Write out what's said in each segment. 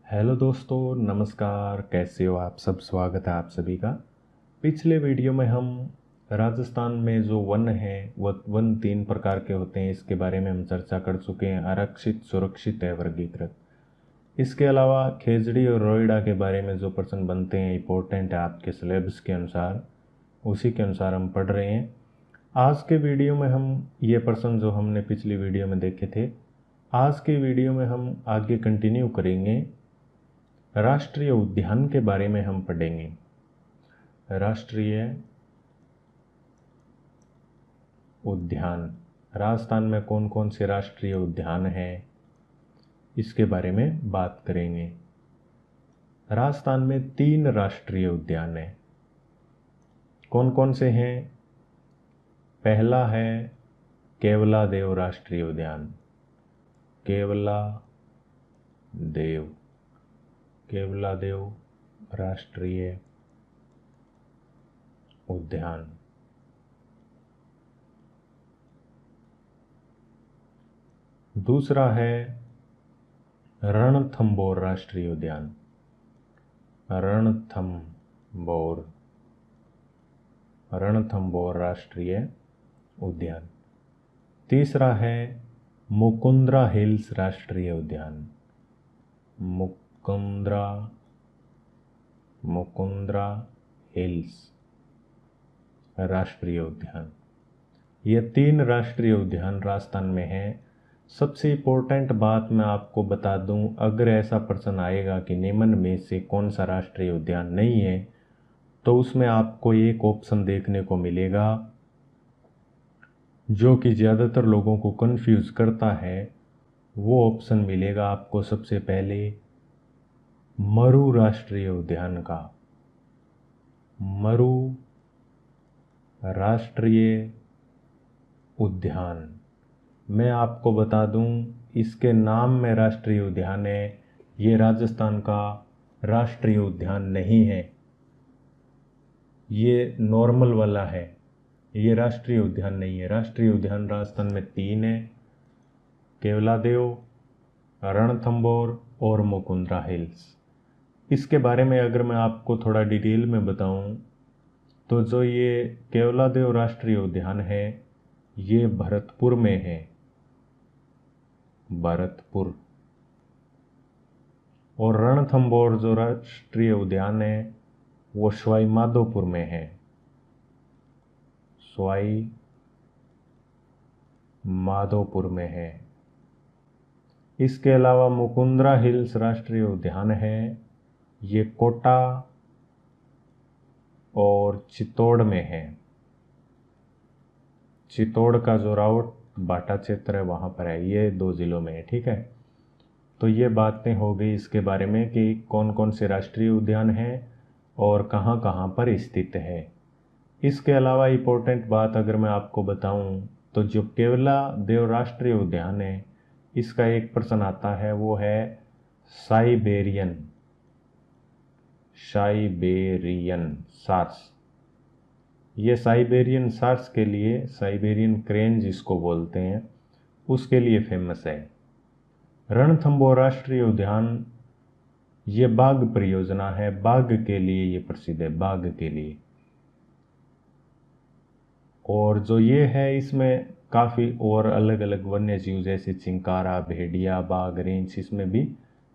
Hello दोस्तों, नमस्कार। कैसे हो आप सब? स्वागत है आप सभी का। पिछले वीडियो में हम राजस्थान में जो वन है वो वन 3 प्रकार के होते हैं, इसके बारे में हम चर्चा कर चुके हैं। आरक्षित, सुरक्षित है, वर्गीकृत। इसके अलावा खेजड़ी और रोइडा के बारे में जो प्रश्न बनते हैं, इंपॉर्टेंट है आपके सिलेबस के अनुसार, उसी के अनुसार हम पढ़ रहे हैं। आज के वीडियो में हम ये प्रश्न जो हमने पिछली वीडियो में देखे थे, आज के वीडियो में हम आगे कंटिन्यू करेंगे। राष्ट्रीय उद्यान के बारे में हम पढ़ेंगे। राष्ट्रीय उद्यान, राजस्थान में कौन कौन से राष्ट्रीय उद्यान हैं, इसके बारे में बात करेंगे। राजस्थान में 3 राष्ट्रीय उद्यान हैं। कौन कौन से हैं? पहला है केवलादेव राष्ट्रीय उद्यान। केवलादेव, केवलादेव राष्ट्रीय उद्यान। दूसरा है रणथंभौर राष्ट्रीय उद्यान। रणथंभौर, रणथंभौर राष्ट्रीय उद्यान। तीसरा है मुकुंद्रा हिल्स राष्ट्रीय उद्यान। मुकुंद्रा हिल्स राष्ट्रीय उद्यान। ये 3 राष्ट्रीय उद्यान राजस्थान में हैं। सबसे इम्पोर्टेंट बात मैं आपको बता दूं, अगर ऐसा प्रश्न आएगा कि निम्न में से कौन सा राष्ट्रीय उद्यान नहीं है, तो उसमें आपको एक ऑप्शन देखने को मिलेगा जो कि ज़्यादातर लोगों को कंफ्यूज करता है। वो ऑप्शन मिलेगा आपको सबसे पहले मरु राष्ट्रीय उद्यान का। मरु राष्ट्रीय उद्यान। मैं आपको बता दूं, इसके नाम में राष्ट्रीय उद्यान है, ये राजस्थान का राष्ट्रीय उद्यान नहीं है, ये नॉर्मल वाला है, ये राष्ट्रीय उद्यान नहीं है। राष्ट्रीय उद्यान राजस्थान में 3 है, केवलादेव, रणथंभौर और मुकुंद्रा हिल्स। इसके बारे में अगर मैं आपको थोड़ा डिटेल में बताऊं, तो जो ये केवलादेव राष्ट्रीय उद्यान है, ये भरतपुर में है, भरतपुर। और रणथंभौर जो राष्ट्रीय उद्यान है वो सवाई माधोपुर में है, सवाई माधोपुर में है। इसके अलावा मुकुंद्रा हिल्स राष्ट्रीय उद्यान है, ये कोटा और चित्तौड़ में है। चित्तौड़ का जो राउट बाटा क्षेत्र है वहाँ पर है, ये 2 जिलों में है। ठीक है, तो ये बातें हो गई इसके बारे में कि कौन कौन से राष्ट्रीय उद्यान हैं और कहाँ कहाँ पर स्थित है। इसके अलावा इम्पोर्टेंट बात अगर मैं आपको बताऊं, तो जो केवलादेव राष्ट्रीय उद्यान है, इसका एक प्रश्न आता है, वो है साइबेरियन, साइबेरियन सार्स। ये साइबेरियन सार्स के लिए, साइबेरियन क्रेन जिसको बोलते हैं, उसके लिए फेमस है। रणथंभौर राष्ट्रीय उद्यान ये बाघ परियोजना है, बाघ के लिए ये प्रसिद्ध है, बाघ के लिए। और जो ये है, इसमें काफ़ी और अलग अलग वन्य जीव जैसे चिंकारा, भेड़िया, बाघ, रेंज, इसमें भी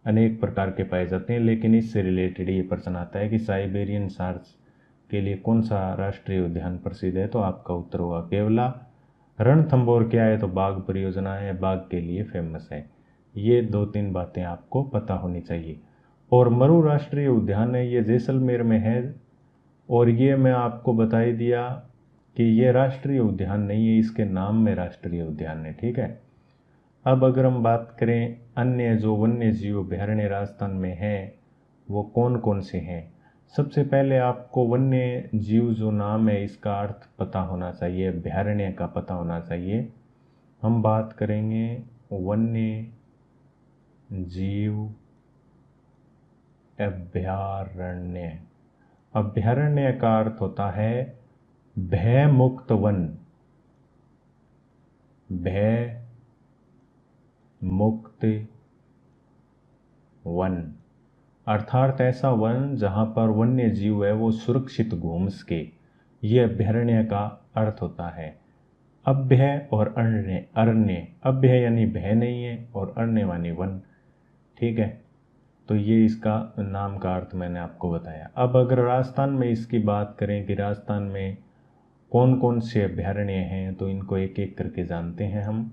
अनेक प्रकार के पाए जाते हैं। लेकिन इससे रिलेटेड ये प्रश्न आता है कि साइबेरियन सार्स के लिए कौन सा राष्ट्रीय उद्यान प्रसिद्ध है, तो आपका उत्तर होगा केवला। रणथंभौर क्या है, तो बाघ परियोजना है, बाघ के लिए फेमस है। ये 2-3 बातें आपको पता होनी चाहिए। और मरु राष्ट्रीय उद्यान है, ये जैसलमेर में है, और ये मैं आपको बता ही दिया कि ये राष्ट्रीय उद्यान नहीं है, इसके नाम में राष्ट्रीय उद्यान है। ठीक है, अब अगर हम बात करें अन्य जो वन्य जीव अभयारण्य राजस्थान में हैं, वो कौन कौन से हैं। सबसे पहले आपको वन्य जीव जो नाम है इसका अर्थ पता होना चाहिए, अभयारण्य का पता होना चाहिए। हम बात करेंगे वन्य जीव अभयारण्य। अभयारण्य का अर्थ होता है भय मुक्त वन, भय मुक्त वन। अर्थात ऐसा वन जहाँ पर वन्य जीव है वो सुरक्षित घूम सके, ये अभयारण्य का अर्थ होता है। अभ्य और अरण्य, अरण्य अभ्य यानी भय नहीं है और अरण्य मानी वन, ठीक है। तो ये इसका नाम का अर्थ मैंने आपको बताया। अब अगर राजस्थान में इसकी बात करें कि राजस्थान में कौन कौन से अभयारण्य हैं, तो इनको एक एक करके जानते हैं हम।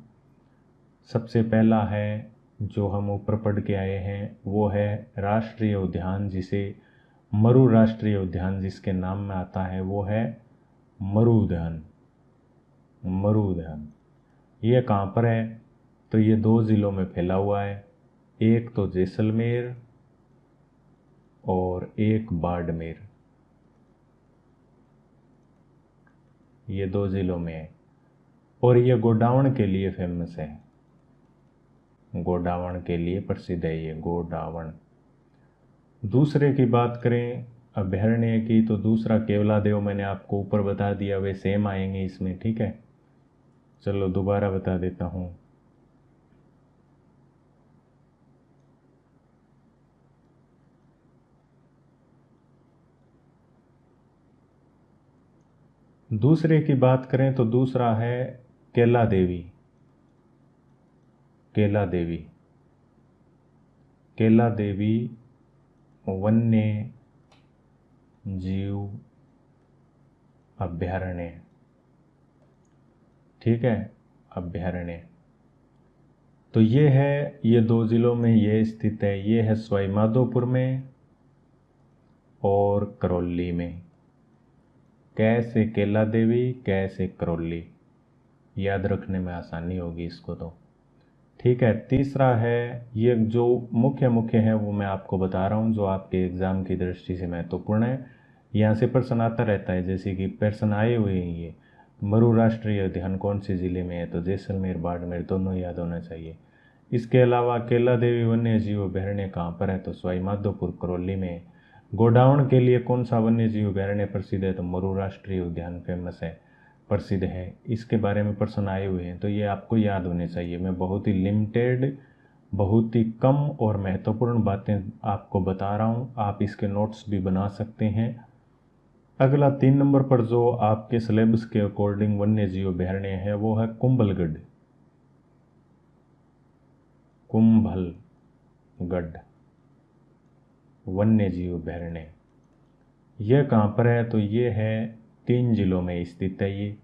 सबसे पहला है जो हम ऊपर पढ़ के आए हैं, वो है राष्ट्रीय उद्यान, जिसे मरु राष्ट्रीय उद्यान जिसके नाम में आता है, वो है मरु उद्यान। मरु उद्यान ये कहाँ पर है, तो ये 2 ज़िलों में फैला हुआ है, एक तो जैसलमेर और एक बाड़मेर, ये 2 ज़िलों में है। और ये गोडावण के लिए फेमस है, गोडावण के लिए प्रसिद्ध है ये गोडावण। दूसरे की बात करें अभयारण्य की, तो दूसरा केवलादेव मैंने आपको ऊपर बता दिया, वे सेम आएंगे इसमें, ठीक है। चलो दोबारा बता देता हूँ। दूसरे की बात करें तो दूसरा है केला देवी। केला देवी, केला देवी वन्य जीव अभयारण्य, ठीक है, अभयारण्य। तो ये है, ये 2 ज़िलों में ये स्थित है, ये है सवाई माधोपुर में और करौली में। कैसे केला देवी, कैसे करौली, याद रखने में आसानी होगी इसको तो, ठीक है। तीसरा है, ये जो मुख्य मुख्य है वो मैं आपको बता रहा हूँ, जो आपके एग्ज़ाम की दृष्टि से महत्वपूर्ण है। यहाँ से प्रश्न आता रहता है, जैसे कि प्रश्न आए हुए हैं ये, मरु राष्ट्रीय उद्यान कौन से ज़िले में है, तो जैसलमेर बाड़मेर दोनों याद होना चाहिए। इसके अलावा केला देवी वन्य जीव अभयारण्य कहाँ पर है, तो सवाई माधोपुर करौली में। गोडावण के लिए कौन सा वन्य जीव अभयारण्य प्रसिद्ध है, तो मरु राष्ट्रीय उद्यान फेमस है, प्रसिद्ध है। इसके बारे में प्रश्न आए हुए हैं, तो ये आपको याद होने चाहिए। मैं बहुत ही लिमिटेड, बहुत ही कम और महत्वपूर्ण बातें आपको बता रहा हूँ, आप इसके नोट्स भी बना सकते हैं। अगला 3 नंबर पर जो आपके सिलेबस के अकॉर्डिंग वन्य जीव अभयारण्य है, वो है कुंभलगढ़। कुंभलगढ़ वन्य जीव अभयारण्य, यह कहाँ पर है, तो ये है 3 ज़िलों में स्थित है ये।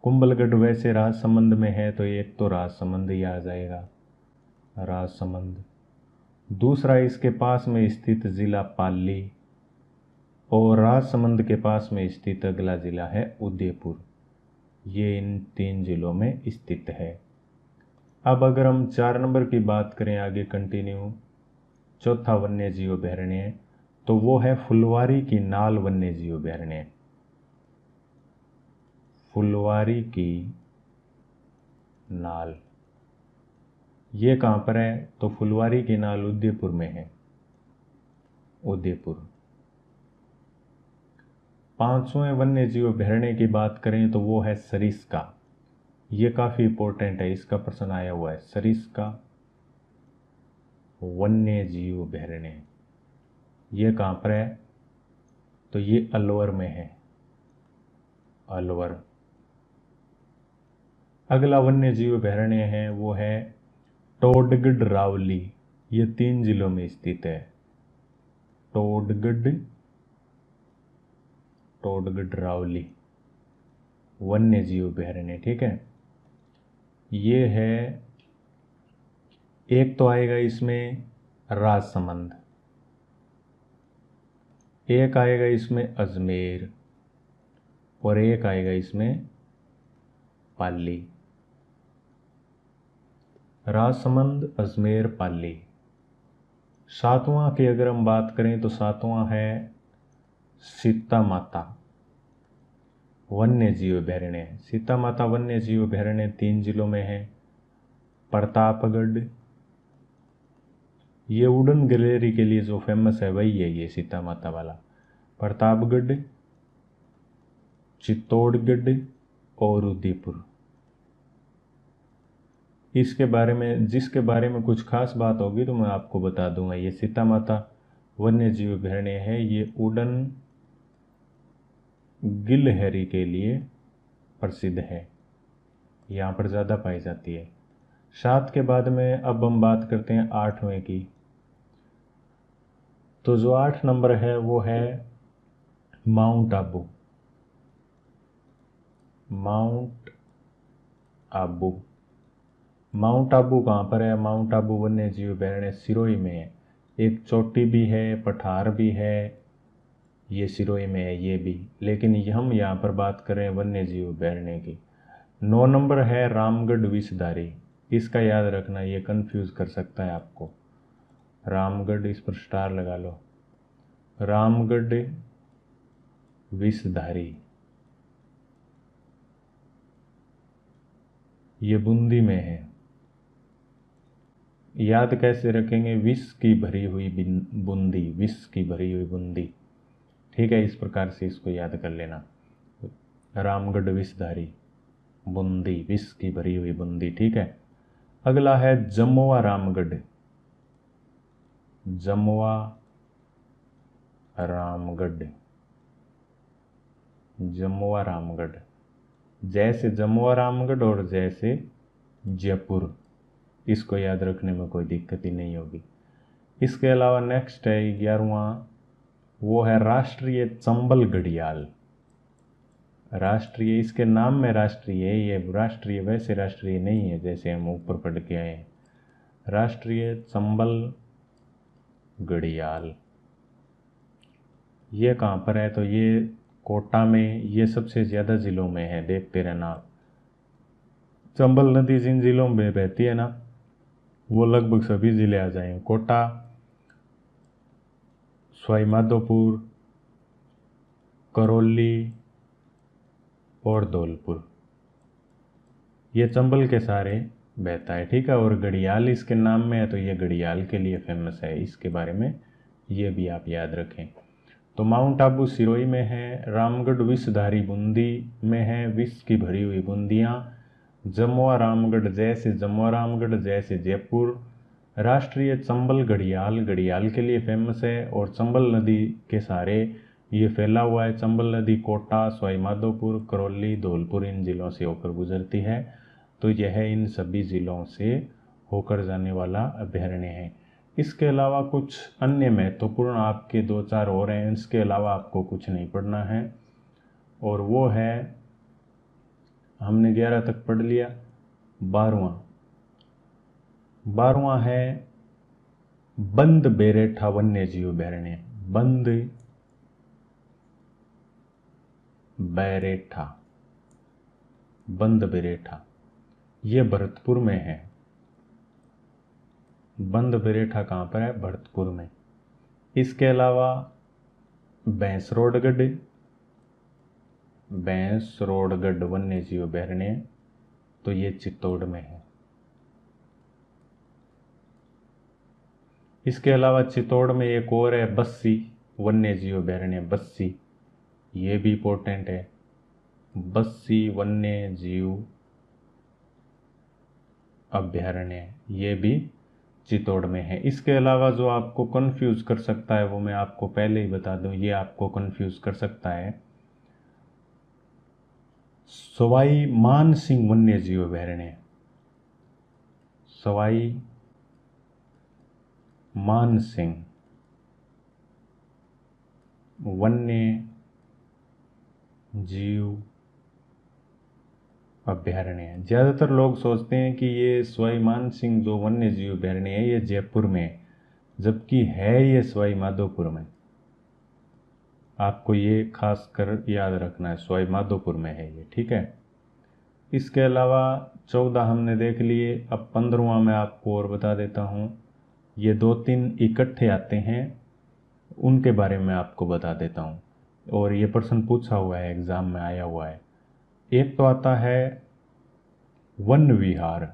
कुंभलगढ़ वैसे राजसमंद में है, तो एक तो राजसमंद ही आ जाएगा, राजसमंद। दूसरा इसके पास में स्थित ज़िला पाली, और राजसमंद के पास में स्थित अगला ज़िला है उदयपुर। ये इन 3 ज़िलों में स्थित है। अब अगर हम 4 नंबर की बात करें आगे कंटिन्यू, चौथा वन्य जीव अभयारण्य, तो वो है फुलवारी की नाल वन्य जीव अभयारण्य। फुलवारी की नाल, ये कहाँ पर है, तो फुलवारी की नाल उदयपुर में है, उदयपुर। 5वें वन्य जीव अभयारण्य की बात करें तो वो है सरिस्का। ये काफ़ी इंपॉर्टेंट है, इसका प्रश्न आया हुआ है, सरिस्का वन्य जीव अभयारण्य, ये कहाँ पर है, तो ये अलवर में है, अलवर। अगला वन्य जीव अभयारण्य है वो है टोडगढ़ रावली, ये 3 ज़िलों में स्थित है। टोडगढ़, टोडगढ़ रावली वन्य जीव अभयारण्य, ठीक है। ये है, एक तो आएगा इसमें राजसमंद, एक आएगा इसमें अजमेर, और एक आएगा इसमें पाली। राजसमंद, अजमेर, पाली। 7वां की अगर हम बात करें तो 7वां है सीता माता वन्य जीव अभयारण्य। सीता माता वन्य जीव अभयारण्य 3 ज़िलों में है। प्रतापगढ़, ये वुडन गैलरी के लिए जो फेमस है वही है ये सीता माता वाला। प्रतापगढ़, चित्तौड़गढ़ और उदयपुर। इसके बारे में, जिसके बारे में कुछ खास बात होगी तो मैं आपको बता दूंगा। ये सीता माता वन्य जीव अभयारण्य है, ये उड़न गिलहरी के लिए प्रसिद्ध है, यहाँ पर ज़्यादा पाई जाती है। 7 के बाद में अब हम बात करते हैं 8वें की। तो जो 8 नंबर है वो है mount Abu. Mount Abu, mount Abu कहाँ पर है? माउंट आबू वन्य जीव अभयारण्य सिरोही में है। एक चोटी भी है, पठार भी है, ये सिरोही में है ये भी, लेकिन हम यहाँ पर बात कर रहे हैं वन्य जीव अभयारण्य की। 9 नंबर है रामगढ़ विषधारी। इसका याद रखना, ये कंफ्यूज कर सकता है आपको। रामगढ़, इस पर स्टार लगा लो। रामगढ़ विषधारी, ये बूंदी में है। याद कैसे रखेंगे? विष की भरी हुई बूंदी, विष की भरी हुई बूंदी, ठीक है, इस प्रकार से इसको याद कर लेना। रामगढ़ विषधारी, बूंदी, विष की भरी हुई बूंदी, ठीक है। अगला है जमवा रामगढ़। जमवा रामगढ़, जमवा रामगढ़, जैसे जमवा रामगढ़ और जैसे जयपुर, इसको याद रखने में कोई दिक्कत ही नहीं होगी। इसके अलावा नेक्स्ट है 11वां, वो है राष्ट्रीय चंबल घड़ियाल। राष्ट्रीय, इसके नाम में राष्ट्रीय है, ये राष्ट्रीय वैसे राष्ट्रीय नहीं है जैसे हम ऊपर पढ़ के आए हैं। राष्ट्रीय चंबल घड़ियाल, ये कहाँ पर है? तो ये कोटा में, ये सबसे ज़्यादा ज़िलों में है, देखते रहना। चंबल नदी जिन ज़िलों में बहती है ना, वो लगभग सभी ज़िले आ जाएंगे। कोटा, सवाई माधोपुर, करौली और धौलपुर, ये चंबल के सारे बहता है, ठीक है। और घड़ियाल इसके नाम में है, तो ये घड़ियाल के लिए फेमस है, इसके बारे में ये भी आप याद रखें। तो माउंट आबू सिरोही में है, रामगढ़ विषधारी बूंदी में है, विष की भरी हुई बूंदियाँ। जमवा रामगढ़, जैसे जमवा रामगढ़ जैसे जयपुर। राष्ट्रीय चंबल घड़ियाल, घड़ियाल के लिए फेमस है, और चंबल नदी के सारे ये फैला हुआ है। चंबल नदी कोटा, सवाई माधोपुर, करौली, धौलपुर इन ज़िलों से होकर गुजरती है, तो यह इन सभी ज़िलों से होकर जाने वाला अभयारण्य है। इसके अलावा कुछ अन्य महत्वपूर्ण आपके 2-4 और हैं, इसके अलावा आपको कुछ नहीं पढ़ना है, और वो है, हमने 11 तक पढ़ लिया। 12वां है बंद बेरेठा वन्य जीव अभयारण्य। बंद बैरेठा, बंद बेरेठा, ये भरतपुर में है। बंद बेरेठा कहाँ पर है? भरतपुर में। इसके अलावा भैंसरोडगढ़, भैंसरोडगढ़ वन्य जीव अभयारण्य, तो ये चित्तौड़ में है। इसके अलावा चित्तौड़ में एक और है बस्सी वन्य जीव अभयारण्य, बस्सी, ये भी इम्पोर्टेंट है। बस्सी वन्य जीव अभयारण्य, ये भी चित्तौड़ में है। इसके अलावा जो आपको कंफ्यूज कर सकता है, वो मैं आपको पहले ही बता दूं, ये आपको कंफ्यूज कर सकता है, सवाई मानसिंह वन्य जीव अभयारण्य। सवाई मानसिंह वन्य जीव अभयारण्य। ज़्यादातर लोग सोचते हैं कि ये सवाई मानसिंह जो वन्य जीव अभयारण्य है ये जयपुर में है, जबकि है ये सवाई माधोपुर में। आपको ये खास कर याद रखना है, सवाई माधोपुर में है ये, ठीक है। इसके अलावा 14 हमने देख लिए, अब 15वां मैं आपको और बता देता हूँ। ये 2-3 इकट्ठे आते हैं, उनके बारे में आपको बता देता हूँ, और ये प्रश्न पूछा हुआ है, एग्ज़ाम में आया हुआ है। एक तो आता है वन विहार,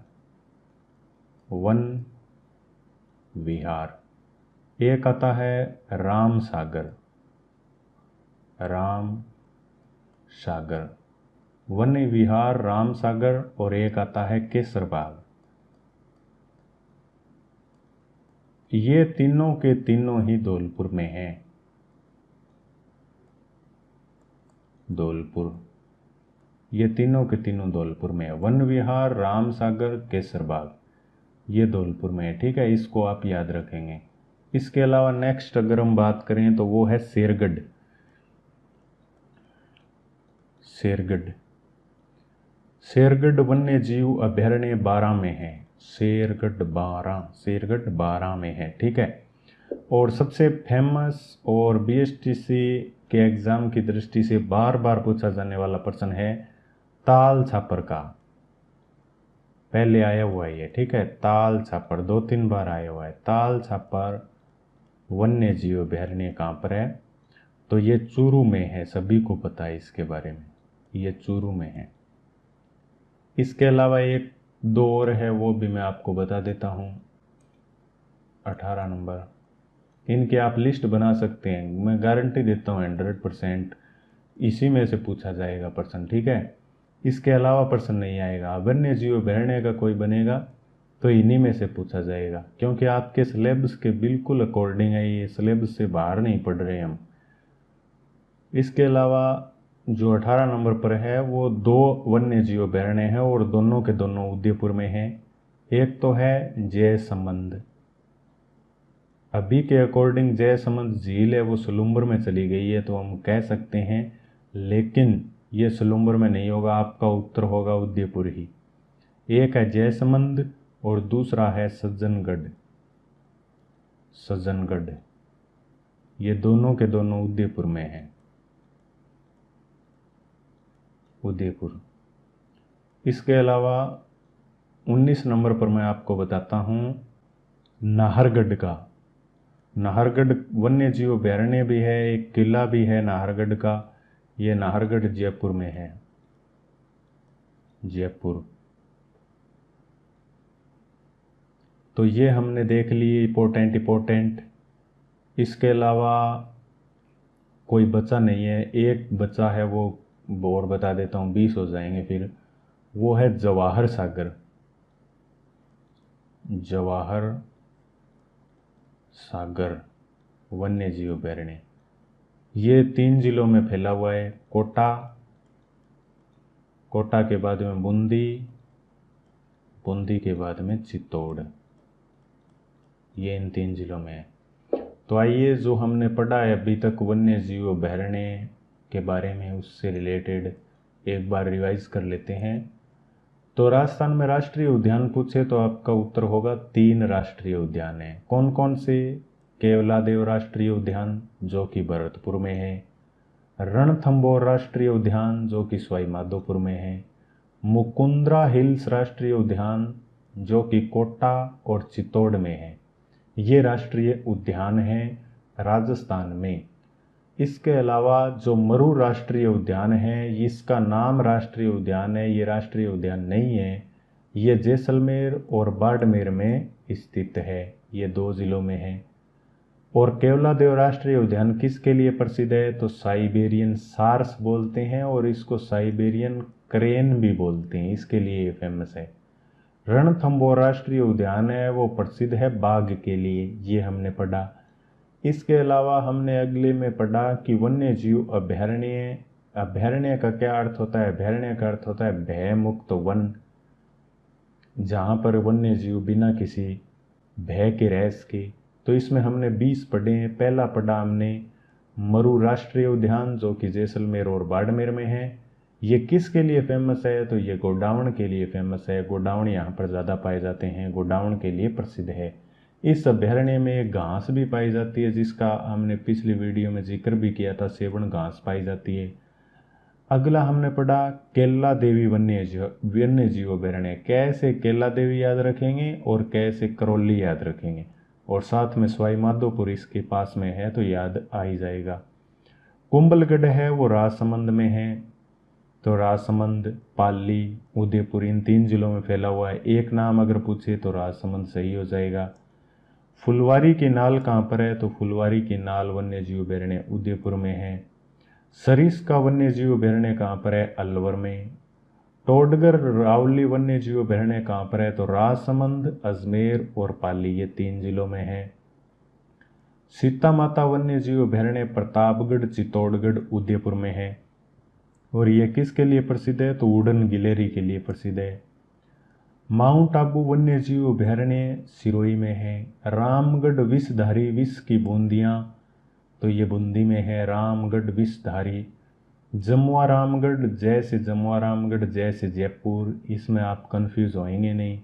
वन विहार। एक आता है राम सागर, राम सागर, वन विहार, राम सागर। और एक आता है केसर बाग। ये तीनों के तीनों ही धौलपुर में हैं। धौलपुर, ये तीनों के तीनों धौलपुर में है। वन विहार, राम सागर, केसरबाग, ये धौलपुर में है। ठीक है, इसको आप याद रखेंगे। इसके अलावा नेक्स्ट अगर हम बात करें तो वो है शेरगढ़। शेरगढ़, शेरगढ़ वन्य जीव अभयारण्य 12 में है। शेरगढ़ 12, शेरगढ़ 12 में है। ठीक है, और सबसे फेमस और बीएसटीसी के एग्जाम की दृष्टि से बार बार पूछा जाने वाला प्रश्न है ताल छापर का। पहले आया हुआ है ये। ठीक है, ताल छापर 2-3 बार आया हुआ है। ताल छापर वन्य जीव अभयारण्य कहाँ पर है? तो ये चूरू में है। सभी को पता है इसके बारे में, ये चूरू में है। इसके अलावा एक दो और है, वो भी मैं आपको बता देता हूँ। 18 नंबर, इनके आप लिस्ट बना सकते हैं। मैं गारंटी देता हूँ 100% इसी में से पूछा जाएगा प्रश्न। ठीक है, इसके अलावा प्रश्न नहीं आएगा। वन्य जीव अभयारण्य का कोई बनेगा तो इन्हीं में से पूछा जाएगा, क्योंकि आपके सिलेबस के बिल्कुल अकॉर्डिंग है ये, सिलेबस से बाहर नहीं पढ़ रहे हम। इसके अलावा जो 18 नंबर पर है वो 2 वन्य जीव अभयारण्य है और दोनों के दोनों उदयपुर में है। एक तो है जयसमंद। अभी के अकॉर्डिंग जयसमंद झील है वो सलूम्बर में चली गई है तो हम कह सकते हैं, लेकिन ये सलूम्बर में नहीं होगा, आपका उत्तर होगा उदयपुर ही। एक है जयसमंद और दूसरा है सज्जनगढ़। सज्जनगढ़, ये दोनों के दोनों उदयपुर में हैं। उदयपुर। इसके अलावा 19 नंबर पर मैं आपको बताता हूँ नाहरगढ़ का। नाहरगढ़ वन्य जीव अभयारण्य भी है, एक किला भी है नाहरगढ़ का। ये नाहरगढ़ जयपुर में है। जयपुर। तो ये हमने देख लिए इंपॉर्टेंट। इसके अलावा कोई बचा नहीं है, एक बचा है, वो और बता देता हूँ, 20 हो जाएंगे फिर। वो है जवाहर सागर। जवाहर सागर वन्य जीव अभयारण्य, ये 3 जिलों में फैला हुआ है। कोटा के बाद में बूंदी के बाद में चित्तौड़, ये इन 3 जिलों में है। तो आइए जो हमने पढ़ा है अभी तक वन्य जीव अभयारण्य के बारे में, उससे रिलेटेड एक बार रिवाइज कर लेते हैं। तो राजस्थान में राष्ट्रीय उद्यान पूछे तो आपका उत्तर होगा 3 राष्ट्रीय उद्यान है। कौन कौन से? केवलादेव राष्ट्रीय उद्यान जो कि भरतपुर में है, रणथंभौर राष्ट्रीय उद्यान जो कि सवाई माधोपुर में है, मुकुंदरा हिल्स राष्ट्रीय उद्यान जो कि कोटा और चित्तौड़ में है। ये राष्ट्रीय उद्यान हैं राजस्थान में। इसके अलावा जो मरू राष्ट्रीय उद्यान है, इसका नाम राष्ट्रीय उद्यान है, ये राष्ट्रीय उद्यान नहीं है। ये जैसलमेर और बाड़मेर में स्थित है, ये 2 जिलों में है। और केवलादेव राष्ट्रीय उद्यान किसके लिए प्रसिद्ध है? तो साइबेरियन सार्स बोलते हैं और इसको साइबेरियन क्रेन भी बोलते हैं, इसके लिए ये फेमस है। रणथंभौर राष्ट्रीय उद्यान है वो प्रसिद्ध है बाघ के लिए, ये हमने पढ़ा। इसके अलावा हमने अगले में पढ़ा कि वन्य जीव अभयारण्य। अभयारण्य का क्या अर्थ होता है? अभयारण्य का अर्थ होता है भय मुक्त वन, जहाँ पर वन्य जीव बिना किसी भय के रह सके। तो इसमें हमने 20 पढ़े हैं। पहला पढ़ा हमने मरू राष्ट्रीय उद्यान जो कि जैसलमेर और बाड़मेर में है। ये किसके लिए फेमस है? तो ये गोडावण के लिए फेमस है। गोडावण यहाँ पर ज़्यादा पाए जाते हैं, गोडावण के लिए प्रसिद्ध है। इस अभयारण्य में घास भी पाई जाती है, जिसका हमने पिछली वीडियो में जिक्र भी किया था, सेवण घास पाई जाती है। अगला हमने पढ़ा केला देवी वन्य जीव अभयारण्य। कैसे केला देवी याद रखेंगे और कैसे करौली याद रखेंगे, और साथ में सवाई माधोपुर इसके पास में है तो याद आ ही जाएगा। कुंभलगढ़ है वो राजसमंद में है, तो राजसमंद, पाली, उदयपुर इन 3 जिलों में फैला हुआ है। एक नाम अगर पूछे तो राजसमंद सही हो जाएगा। फुलवारी की नाल कहाँ पर है? तो फुलवारी की नाल वन्य जीव अभयारण्य उदयपुर में है। सरिस का वन्य जीव अभयारण्य कहाँ पर है? अलवर में। टोडगर रावली वन्य जीव अभयारण्य कहाँ पर है? तो राजसमंद, अजमेर और पाली, ये 3 जिलों में है। सीता माता वन्य जीव अभयारण्य प्रतापगढ़, चित्तौड़गढ़, उदयपुर में है। और ये किसके लिए प्रसिद्ध है? तो उड़न गिलहरी के लिए प्रसिद्ध है। माउंट आबू वन्य जीव अभयारण्य सिरोही में है। रामगढ़ विषधारी विष की बूंदियाँ, तो ये बूंदी में है रामगढ़ विषधारी। जमुआ रामगढ़, जैसे जमुआ रामगढ़ जैसे जयपुर, इसमें आप कंफ्यूज होएंगे नहीं।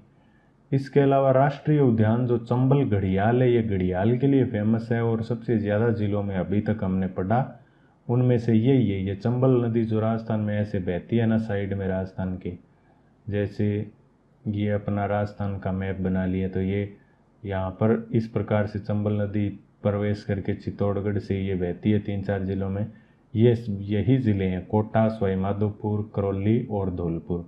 इसके अलावा राष्ट्रीय उद्यान जो चंबल घड़ियाल है, ये घड़ियाल के लिए फेमस है और सबसे ज़्यादा जिलों में अभी तक हमने पढ़ा उनमें से यही है। ये चंबल नदी जो राजस्थान में ऐसे बहती है ना साइड में राजस्थान के, जैसे ये अपना राजस्थान का मैप बना लिया, तो ये यहाँ पर इस प्रकार से चंबल नदी प्रवेश करके चित्तौड़गढ़ से ये बहती है 3-4 जिलों में। ये यही ज़िले हैं कोटा, सवाई माधोपुर, करौली और धौलपुर।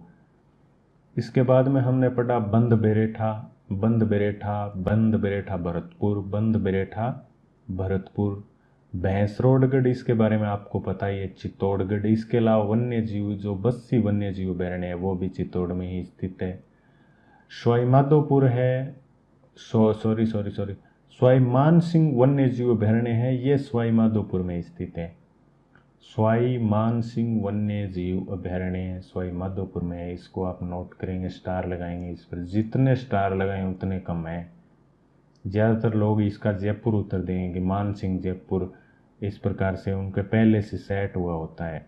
इसके बाद में हमने पढ़ा बंद बेरेठा, बंद बेरेठा, बंद बेरेठा भरतपुर, बंद बेरेठा भरतपुर। भैंसरोडगढ़, इसके बारे में आपको पता ही है, चित्तौड़गढ़। इसके अलावा वन्य जीव जो बस्सी वन्य जीव अभयारण्य है वो भी चित्तौड़ में ही स्थित है। सवाई माधोपुर है, सवाई मानसिंह वन्य जीव अभयारण्य है, ये सवाई माधोपुर में स्थित है। सवाई मानसिंह वन्य जीव अभयारण्य सवाई माधोपुर में है। इसको आप नोट करेंगे, स्टार लगाएंगे इस पर। जितने स्टार लगाएं उतने कम है। ज़्यादातर लोग इसका जयपुर उत्तर देंगे कि मानसिंह जयपुर, इस प्रकार से उनके पहले से सेट हुआ होता है।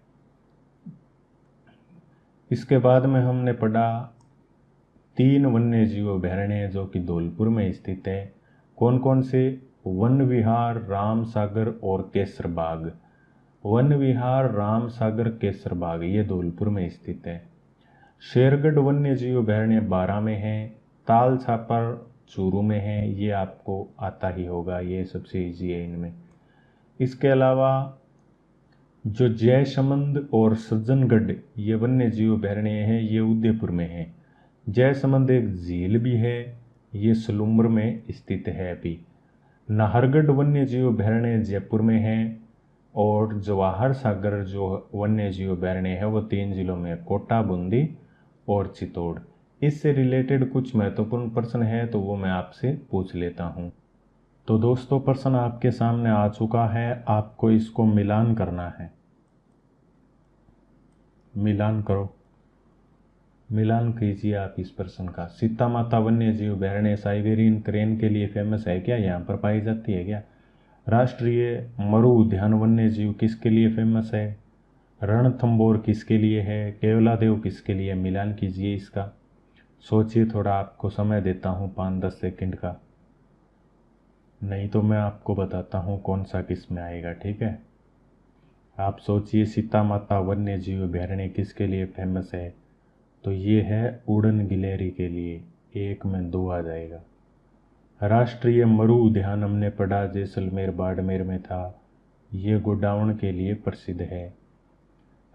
इसके बाद में हमने पढ़ा 3 वन्य जीव अभयारण्य जो कि धौलपुर में स्थित है। कौन कौन से? वन विहार, राम सागर और केसर बाग। वन विहार, राम सागर, केसर बाग ये धौलपुर में स्थित है। शेरगढ़ वन्य जीव अभयारण्य 12 में है। ताल छापर चूरू में है, ये आपको आता ही होगा, ये सबसे ईजी है इनमें। इसके अलावा जो जयसमंद और सज्जनगढ़ ये वन्य जीव अभयारण्य है, ये उदयपुर में है। जयसमंद एक झील भी है, ये सलूम्बर में स्थित है अभी। नाहरगढ़ वन्य जीव अभयारण्य जयपुर में है। और जवाहर सागर जो वन्य जीव अभयारण्य है वो 3 जिलों में, कोटा, बूंदी और चित्तौड़। इससे रिलेटेड कुछ महत्वपूर्ण प्रश्न है तो वो मैं आपसे पूछ लेता हूँ। तो दोस्तों प्रश्न आपके सामने आ चुका है, आपको इसको मिलान करना है। मिलान करो, मिलान कीजिए आप इस प्रश्न का। सीता माता वन्य जीव अभयारण्य साइबेरियन क्रेन के लिए फेमस है क्या? यहाँ पर पाई जाती है क्या? राष्ट्रीय मरु उद्यान वन्य जीव किसके लिए फेमस है? रणथंबोर किसके लिए है? केवलादेव किसके लिए? मिलान कीजिए इसका। सोचिए थोड़ा, आपको समय देता हूँ 5-10 सेकंड का, नहीं तो मैं आपको बताता हूँ कौन सा किस में आएगा। ठीक है, आप सोचिए सीता माता वन्य जीव अभयारण्य किसके लिए फेमस है? तो ये है उड़न गिलहरी के लिए, 1 में 2 आ जाएगा। राष्ट्रीय मरु उद्यान हमने पढ़ा, जैसलमेर बाड़मेर में था, ये गोडाउन के लिए प्रसिद्ध है।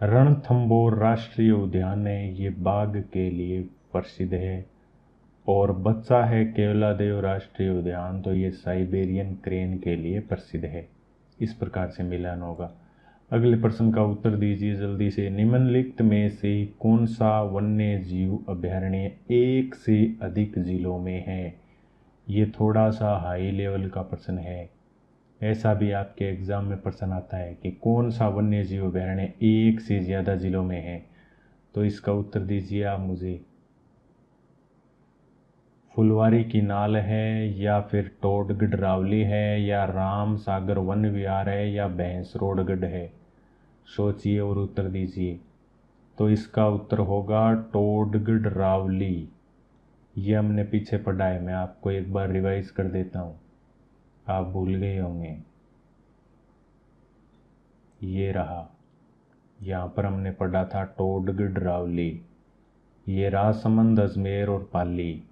रणथंबोर राष्ट्रीय उद्यान है, ये बाघ के लिए प्रसिद्ध है। और बच्चा है केवलादेव राष्ट्रीय उद्यान, तो ये साइबेरियन क्रेन के लिए प्रसिद्ध है। इस प्रकार से मिलान होगा। अगले प्रश्न का उत्तर दीजिए जल्दी से। निम्नलिखित में से कौन सा वन्य जीव अभयारण्य 1 से अधिक जिलों में है? ये थोड़ा सा हाई लेवल का प्रश्न है, ऐसा भी आपके एग्जाम में प्रश्न आता है कि कौन सा वन्य जीव अभयारण्य 1 से ज़्यादा जिलों में है। तो इसका उत्तर दीजिए आप मुझे। फुलवारी की नाल है, या फिर टोडगढ़ रावली है, या राम सागर वन विहार है, या भैंसरोडगढ़ है? सोचिए और उत्तर दीजिए। तो इसका उत्तर होगा टोडगढ़ रावली। ये हमने पीछे पढ़ा है, मैं आपको एक बार रिवाइज कर देता हूँ, आप भूल गए होंगे। ये रहा, यहाँ पर हमने पढ़ा था टोडगढ़ रावली। ये राजसमंद, अजमेर और पाली,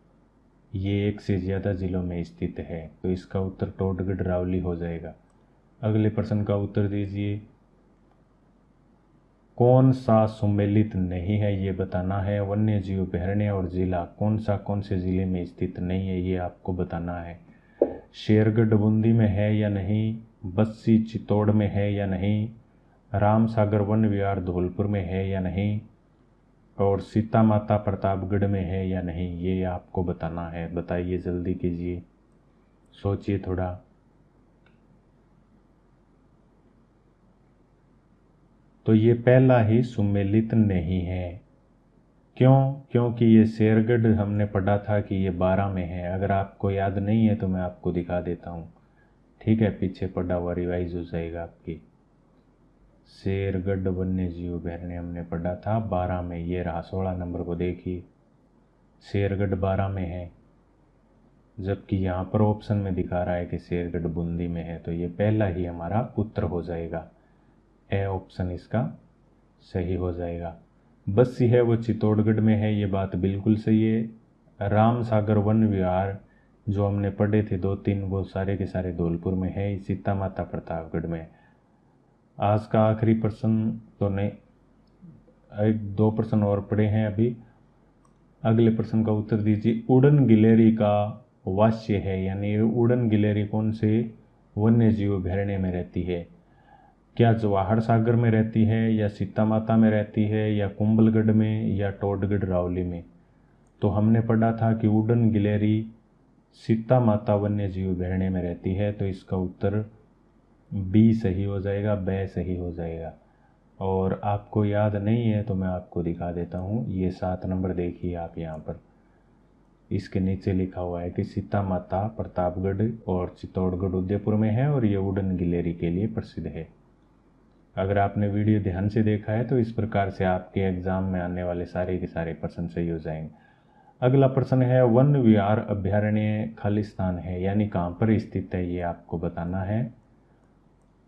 ये 1 से ज़्यादा जिलों में स्थित है, तो इसका उत्तर टोडगढ़ रावली हो जाएगा। अगले प्रश्न का उत्तर दीजिए। कौन सा सम्मिलित नहीं है ये बताना है। वन्य जीव अभयारण्य और जिला कौन से ज़िले में स्थित नहीं है ये आपको बताना है। शेरगढ़ बूंदी में है या नहीं? बस्सी चित्तौड़ में है या नहीं? राम सागर वन विहार धौलपुर में है या नहीं? और सीता माता प्रतापगढ़ में है या नहीं, ये आपको बताना है। बताइए, जल्दी कीजिए, सोचिए थोड़ा। तो ये पहला ही सुमेलित नहीं है। क्यों? क्योंकि ये शेरगढ़ हमने पढ़ा था कि ये 12 में है। अगर आपको याद नहीं है तो मैं आपको दिखा देता हूँ, ठीक है, पीछे पढ़ा हुआ रिवाइज हो जाएगा आपकी। शेरगढ़ वन्य जीव अभयारण्य हमने पढ़ा था 12 में, ये रहा 16 नंबर को देखिए, शेरगढ़ 12 में है, जबकि यहाँ पर ऑप्शन में दिखा रहा है कि शेरगढ़ बूंदी में है। तो ये पहला ही हमारा उत्तर हो जाएगा, ए ऑप्शन इसका सही हो जाएगा। बस्सी है वो चित्तौड़गढ़ में है, ये बात बिल्कुल सही है। राम सागर वन विहार जो हमने पढ़े थे 2-3, वो सारे के सारे धौलपुर में है, सीता माता प्रतापगढ़ में। आज का आखिरी प्रश्न तो नहीं, 1-2 प्रश्न और पड़े हैं अभी। अगले प्रश्न का उत्तर दीजिए। उड़न गिलहरी का वास्य है, यानी उड़न गिलहरी कौन से वन्य जीव अभयारण्य में रहती है? क्या जवाहर सागर में रहती है, या सीता माता में रहती है, या कुंभलगढ़ में, या टोडगढ़ रावली में? तो हमने पढ़ा था कि उड़न गिलहरी सीता माता वन्य जीव अभयारण्य में रहती है, तो इसका उत्तर बी सही हो जाएगा, ब सही हो जाएगा। और आपको याद नहीं है तो मैं आपको दिखा देता हूँ, ये 7 नंबर देखिए आप यहाँ पर, इसके नीचे लिखा हुआ है कि सीता माता प्रतापगढ़ और चित्तौड़गढ़ उदयपुर में है, और ये उड़न गिलहरी के लिए प्रसिद्ध है। अगर आपने वीडियो ध्यान से देखा है तो इस प्रकार से आपके एग्जाम में आने वाले सारे के सारे प्रश्न सही हो जाएंगे। अगला प्रश्न है, वन विहार अभयारण्य खालिस्तान है, यानी कहाँ पर स्थित है, ये आपको बताना है।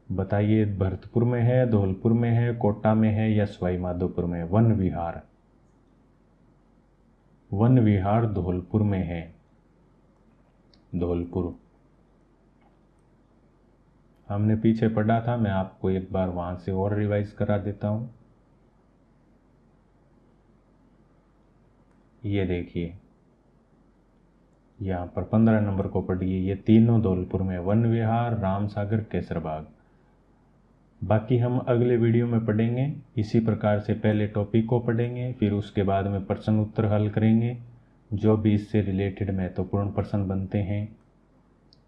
बताइए, भरतपुर में है, धौलपुर में है, कोटा में है, या सवाई माधोपुर में? वन विहार, वन विहार धौलपुर में है, धौलपुर हमने पीछे पढ़ा था, मैं आपको एक बार वहां से और रिवाइज करा देता हूं। ये देखिए यहाँ पर 15 नंबर को पढ़िए, ये तीनों धौलपुर में, वन विहार, राम सागर, केसरबाग। बाकी हम अगले वीडियो में पढ़ेंगे इसी प्रकार से। पहले टॉपिक को पढ़ेंगे, फिर उसके बाद में प्रश्न उत्तर हल करेंगे, जो भी इससे रिलेटेड महत्वपूर्ण प्रश्न बनते हैं।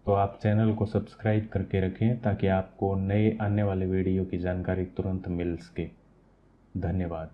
तो आप चैनल को सब्सक्राइब करके रखें ताकि आपको नए आने वाले वीडियो की जानकारी तुरंत मिल सके। धन्यवाद।